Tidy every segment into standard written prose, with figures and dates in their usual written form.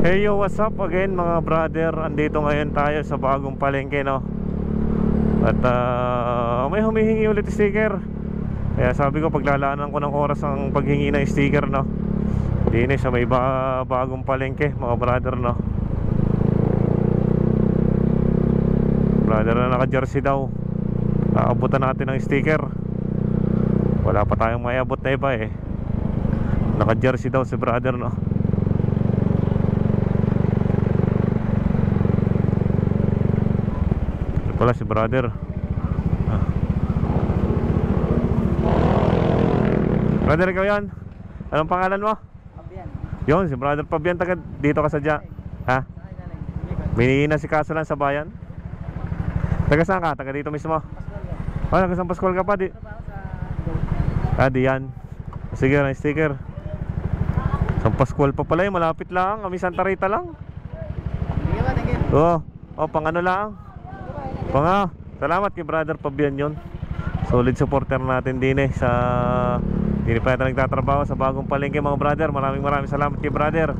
Hey yo, what's up again mga brother? Andito ngayon tayo sa bagong palengke, no? At may humihingi ulit sticker. Kaya sabi ko paglalaanan ko ng oras ang paghingi ng sticker, no? Dini sa may bagong palengke mga brother, no? Brother na naka-jersey daw, aabutan natin ng sticker. Wala pa tayong mayabot na iba eh. Naka-jersey daw si brother, no? Wala si brother. Brother, ikaw yan? Anong pangalan mo? Pabian. Yun, si brother Pabian. Taga dito ka sadya? Ha? May nasikaso lang sa bayan? Taga saan ka? Taga dito mismo? Taga San Pascual ka pa? Di yan. Sige, na sticker. San Pascual pa pala yun. Malapit lang. Kami Santa Rita lang. Thank you. Oo, pang ano lang. Salamat kay brother Pabian yun. Solid supporter natin din eh Hindi pa natin nagtatrabaho sa bagong palengke mga brother. Maraming salamat kay brother.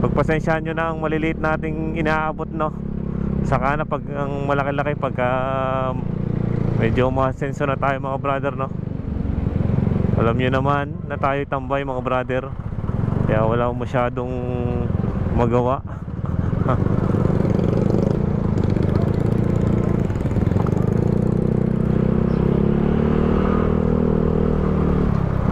Pagpasensyahan nyo na ang maliliit nating inaabot, no? Saka na pag ang malaki-laki pagka medyo masenso na tayo mga brother, no? Alam nyo naman na tayo tambay mga brother, kaya wala masyadong magawa.